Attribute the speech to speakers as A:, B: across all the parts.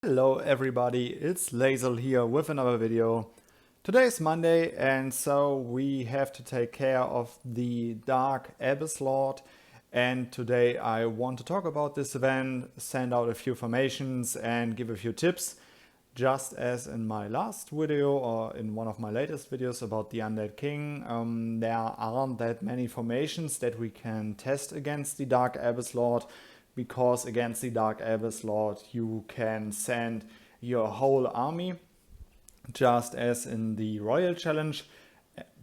A: Hello everybody, it's Lazel here with another video. Today is Monday and so we have to take care of the Dark Abyss Lord, and today I want to talk about this event, send out a few formations and give a few tips. Just as in my last video or in one of my latest videos about the Undead King, there aren't that many formations that we can test against the Dark Abyss Lord, because against the Dark Abyss Lord you can send your whole army, just as in the Royal Challenge,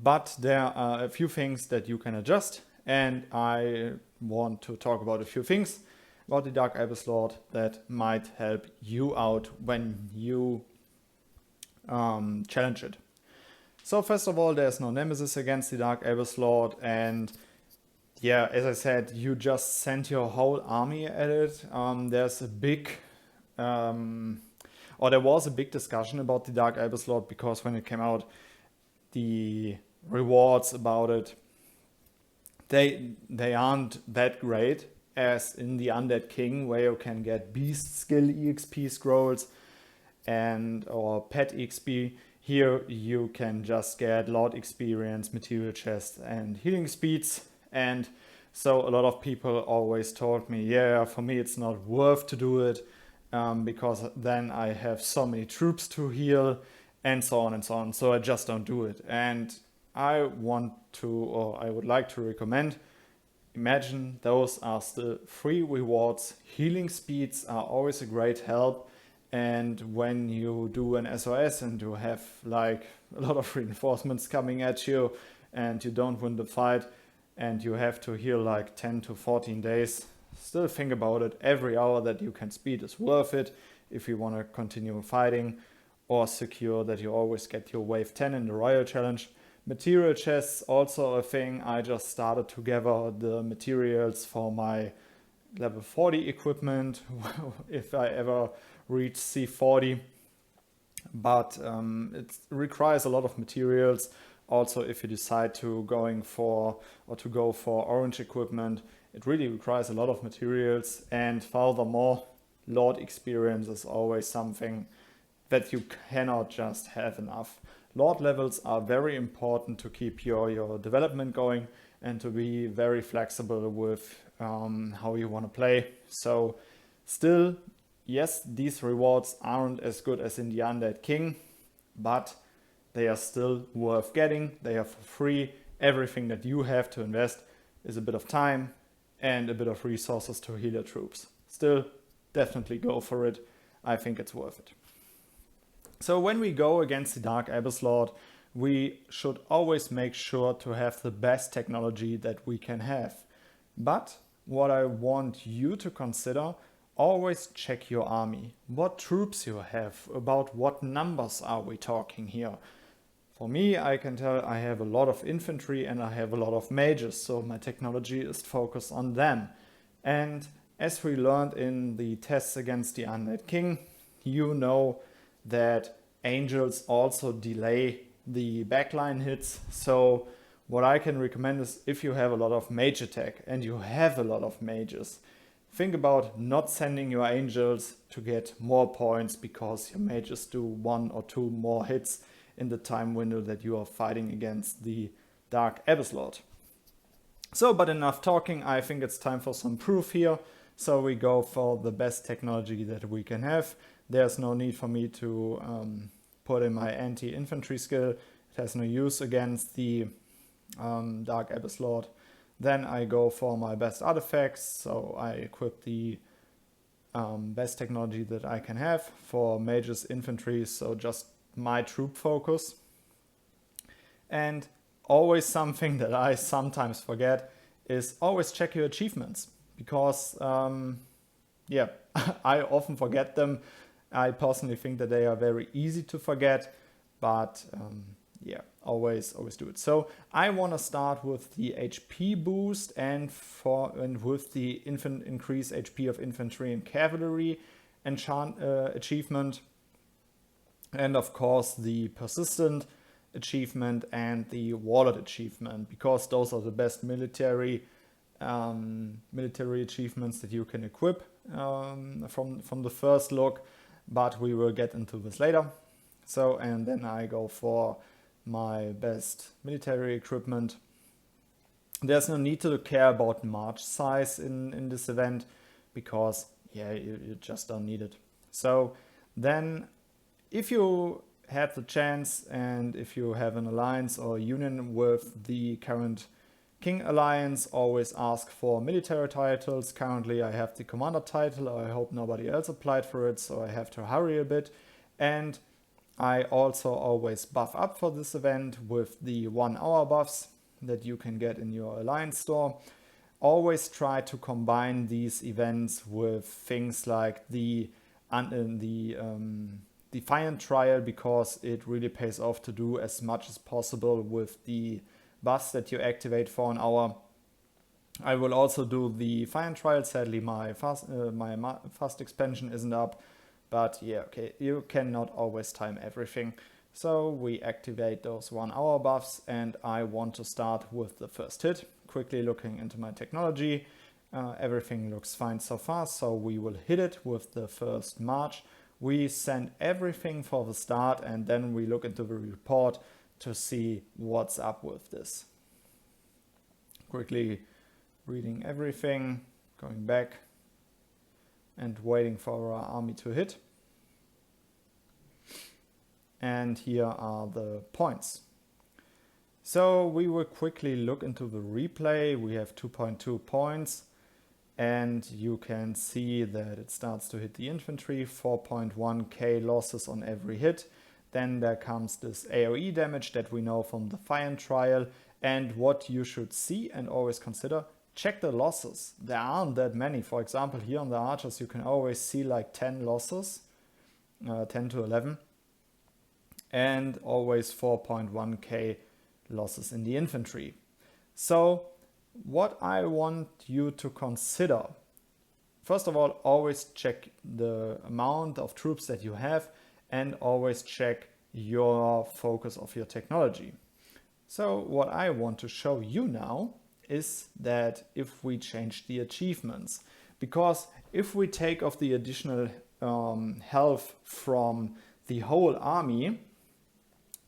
A: but there are a few things that you can adjust, and I want to talk about a few things about the Dark Abyss Lord that might help you out when you challenge it. So first of all, there's no Nemesis against the Dark Abyss Lord, and yeah, as I said, you just send your whole army at it. There was a big discussion about the Dark Abyss Lord, because when it came out, the rewards about it, they aren't that great as in the Undead King, where you can get Beast Skill EXP scrolls or Pet XP. Here you can just get Lord experience, material chests, and healing speeds. And so a lot of people always told me, yeah, for me it's not worth to do it, because then I have so many troops to heal and so on and so on. So I just don't do it. And I would like to recommend, imagine those are still free rewards. Healing speeds are always a great help. And when you do an SOS and you have like a lot of reinforcements coming at you and you don't win the fight, and you have to heal like 10 to 14 days, still think about it. Every hour that you can speed is worth it if you want to continue fighting or secure that you always get your wave 10 in the Royal Challenge. Material chests, also a thing. I just started to gather the materials for my level 40 equipment if I ever reach C40, but it requires a lot of materials. Also, if you decide to go for orange equipment, it really requires a lot of materials. And furthermore, Lord experience is always something that you cannot just have enough. Lord levels are very important to keep your development going and to be very flexible with how you want to play. So still, yes, these rewards aren't as good as in the Undead King, but they are still worth getting. They are for free. Everything that you have to invest is a bit of time and a bit of resources to heal your troops. Still, definitely go for it. I think it's worth it. So when we go against the Dark Abyss Lord, we should always make sure to have the best technology that we can have. But what I want you to consider, always check your army. What troops you have, about what numbers are we talking here? For me, I can tell I have a lot of infantry and I have a lot of mages, so my technology is focused on them. And as we learned in the tests against the Undead King, you know that angels also delay the backline hits. So what I can recommend is, if you have a lot of mage attack and you have a lot of mages, think about not sending your angels to get more points because your mages do 1 or 2 more hits in the time window that you are fighting against the Dark Abyss Lord. So, but enough talking, I think it's time for some proof here. So we go for the best technology that we can have. There's no need for me to put in my anti-infantry skill. It has no use against the Dark Abyss Lord. Then I go for my best artifacts. So I equip the best technology that I can have for mages, infantry, so just my troop focus. And always something that I sometimes forget is always check your achievements, because I often forget them. I personally think that they are very easy to forget, but always do it. So I want to start with the HP boost and with the increase HP of infantry and cavalry achievement. And of course the persistent achievement and the warlord achievement, because those are the best military achievements that you can equip from the first look. but we will get into this later. So, and then I go for my best military equipment. There's no need to care about march size in this event, because yeah, you just don't need it. So then if you have the chance, and if you have an alliance or union with the current King Alliance, always ask for military titles. Currently I have the commander title. I hope nobody else applied for it, so I have to hurry a bit. And I also always buff up for this event with the 1 hour buffs that you can get in your alliance store. Always try to combine these events with things like the Defiant Trial, because it really pays off to do as much as possible with the buffs that you activate for an hour. I will also do the Defiant Trial. Sadly, my fast expansion isn't up, but yeah, okay, you cannot always time everything. So we activate those 1 hour buffs, and I want to start with the first hit. Quickly looking into my technology, everything looks fine so far, so we will hit it with the first march. We send everything for the start, and then we look into the report to see what's up with this. Quickly reading everything, going back and waiting for our army to hit. And here are the points. So we will quickly look into the replay. We have 2.2 points, and you can see that it starts to hit the infantry, 4.1k losses on every hit. Then there comes this AoE damage that we know from the Defiant Trial. And what you should see and always consider, check the losses. There aren't that many. For example, here on the archers, you can always see like 10 losses, 10 to 11. And always 4.1k losses in the infantry. So what I want you to consider, first of all, always check the amount of troops that you have, and always check your focus of your technology. So what I want to show you now is that if we change the achievements, because if we take off the additional health from the whole army,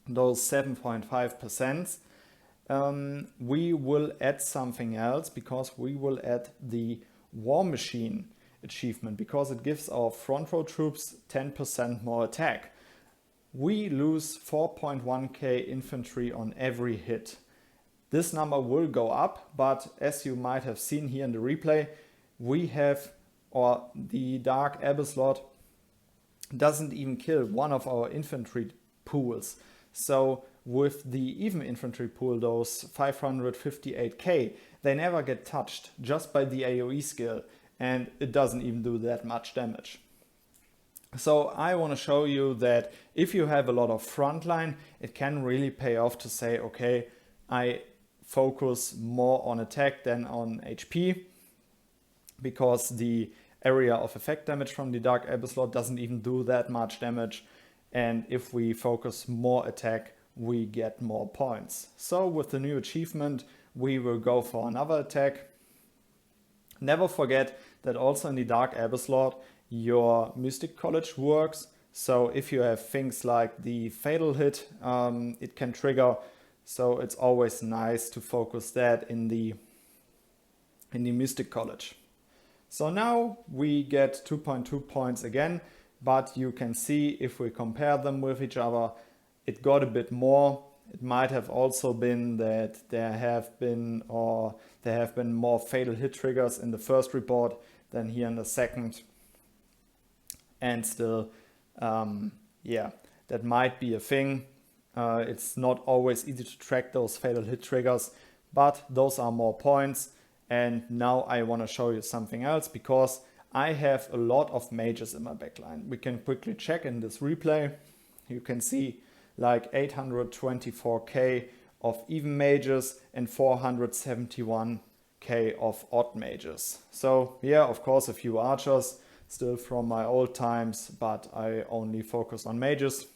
A: those 7.5%, we will add something else, because we will add the War Machine achievement, because it gives our front row troops 10% more attack. We lose 4.1k infantry on every hit. This number will go up, but as you might have seen here in the replay, we have, or the Dark Abyss Lord doesn't even kill one of our infantry pools. So with the even infantry pool, those 558k, they never get touched just by the AoE skill, and it doesn't even do that much damage. So I want to show you that if you have a lot of frontline, it can really pay off to say, okay, I focus more on attack than on HP, because the area of effect damage from the Dark Abyss Lord doesn't even do that much damage. And if we focus more attack, we get more points. So with the new achievement, we will go for another attack. Never forget that also in the Dark Abyss Lord, your Mystic College works. So if you have things like the Fatal Hit, it can trigger. So it's always nice to focus that in the Mystic College. So now we get 2.2 points again, but you can see if we compare them with each other, it got a bit more. It might have also been that there have been more fatal hit triggers in the first report than here in the second. And still, yeah, that might be a thing. It's not always easy to track those fatal hit triggers, but those are more points. And now I want to show you something else, because I have a lot of mages in my backline. We can quickly check in this replay. You can see like 824k of even mages and 471k of odd mages. So yeah, of course, a few archers still from my old times, but I only focus on mages.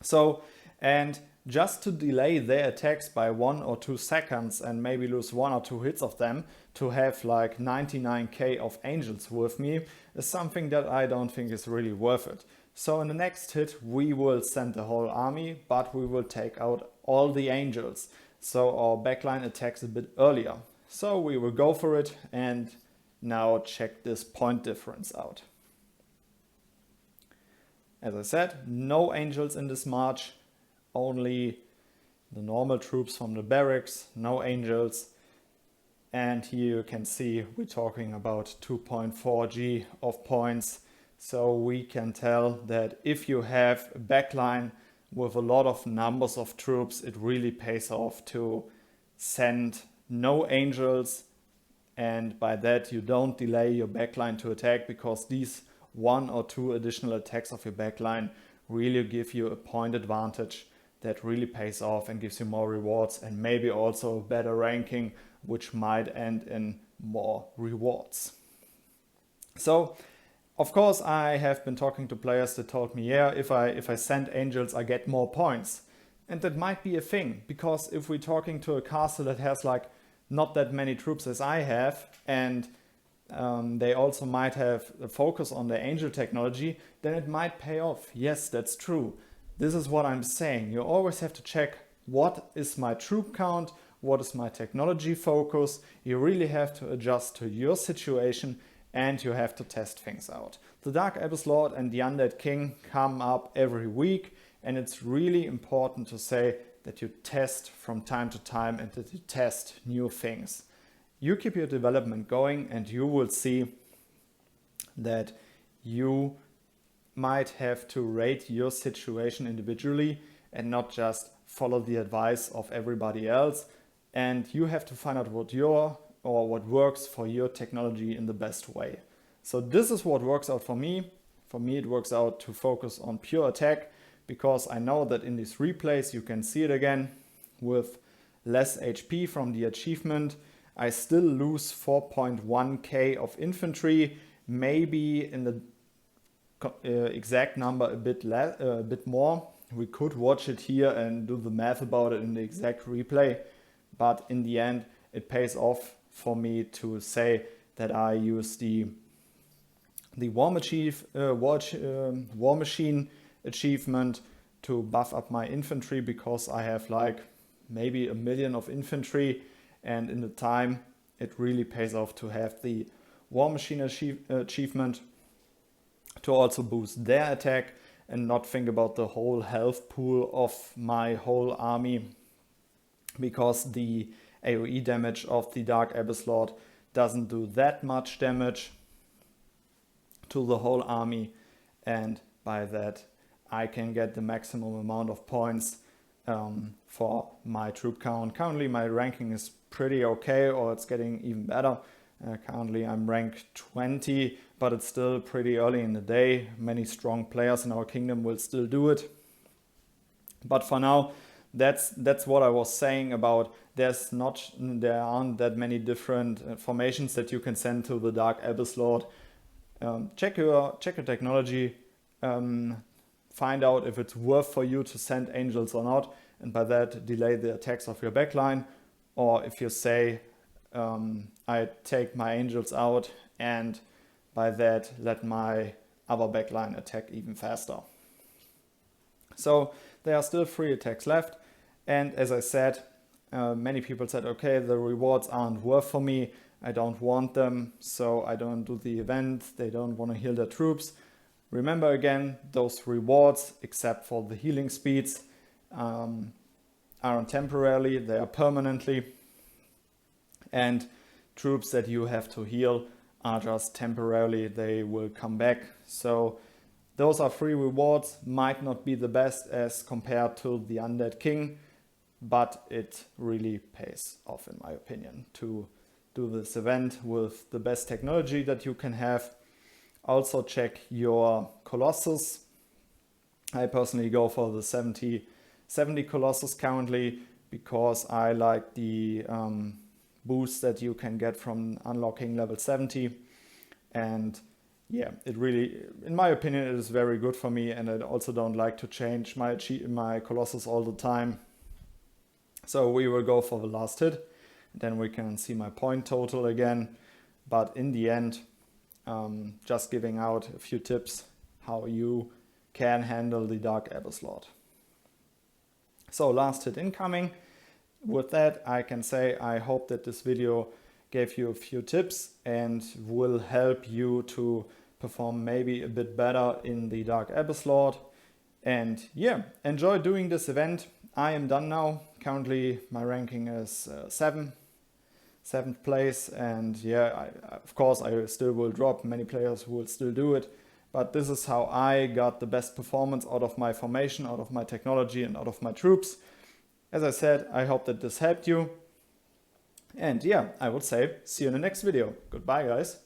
A: So, and just to delay their attacks by 1 or 2 seconds and maybe lose 1 or 2 hits of them to have like 99k of angels with me is something that I don't think is really worth it. So in the next hit we will send the whole army, but we will take out all the angels. So our backline attacks a bit earlier. So we will go for it and now check this point difference out. As I said, no angels in this march, only the normal troops from the barracks, no angels. And here you can see we're talking about 2.4 G of points. So we can tell that if you have a backline with a lot of numbers of troops, it really pays off to send no angels, and by that you don't delay your backline to attack, because these 1 or 2 additional attacks of your backline really give you a point advantage that really pays off and gives you more rewards, and maybe also better ranking, which might end in more rewards. So of course I have been talking to players that told me, yeah, if I send angels I get more points. And that might be a thing, because if we're talking to a castle that has like not that many troops as I have, and they also might have a focus on the angel technology, then it might pay off. Yes, that's true. This is what I'm saying. You always have to check, what is my troop count, what is my technology focus. You really have to adjust to your situation, and you have to test things out. The Dark Abyss Lord and the Undead King come up every week, and it's really important to say that you test from time to time and that you test new things. You keep your development going and you will see that you might have to rate your situation individually and not just follow the advice of everybody else. And you have to find out what works for your technology in the best way. So this is what works out for me. For me, it works out to focus on pure attack, because I know that in these replays you can see it again with less HP from the achievement. I still lose 4.1k of infantry, maybe in the exact number a bit more. We could watch it here and do the math about it in the exact replay, but in the end it pays off for me to say that I use the War Machine achievement to buff up my infantry, because I have like maybe 1 million of infantry, and in the time it really pays off to have the War Machine achievement to also boost their attack and not think about the whole health pool of my whole army, because the AoE damage of the Dark Abyss Lord doesn't do that much damage to the whole army, and by that I can get the maximum amount of points for my troop count. Currently my ranking is pretty okay, or it's getting even better. Currently I'm rank 20, but it's still pretty early in the day. Many strong players in our kingdom will still do it. But for now, that's what I was saying about there aren't that many different formations that you can send to the Dark Abyss Lord. Check your technology, find out if it's worth for you to send angels or not, and by that delay the attacks of your backline. Or if you say, I take my angels out and by that let my other backline attack even faster. So there are still 3 attacks left, and as I said, many people said, okay, the rewards aren't worth for me, I don't want them, so I don't do the event, they don't want to heal their troops. Remember again, those rewards, except for the healing speeds, aren't temporarily, they are permanently, and troops that you have to heal are just temporarily, they will come back. So those are 3 rewards, might not be the best as compared to the Undead King, but it really pays off in my opinion to do this event with the best technology that you can have. Also check your Colossus. I personally go for the 70 Colossus currently, because I like the boost that you can get from unlocking level 70, and yeah, it really, in my opinion, it is very good for me, and I also don't like to change my Colossus all the time. So we will go for the last hit, then we can see my point total again. But in the end, just giving out a few tips how you can handle the Dark Abyss Lord. So last hit incoming. With that, I can say I hope that this video gave you a few tips and will help you to perform maybe a bit better in the Dark Abyss Lord. And yeah, enjoy doing this event. I am done now. Currently my ranking is 7th place, and yeah, of course I still will drop. Many players will still do it, but this is how I got the best performance out of my formation, out of my technology, and out of my troops. As I said, I hope that this helped you. And yeah, I would say see you in the next video. Goodbye, guys.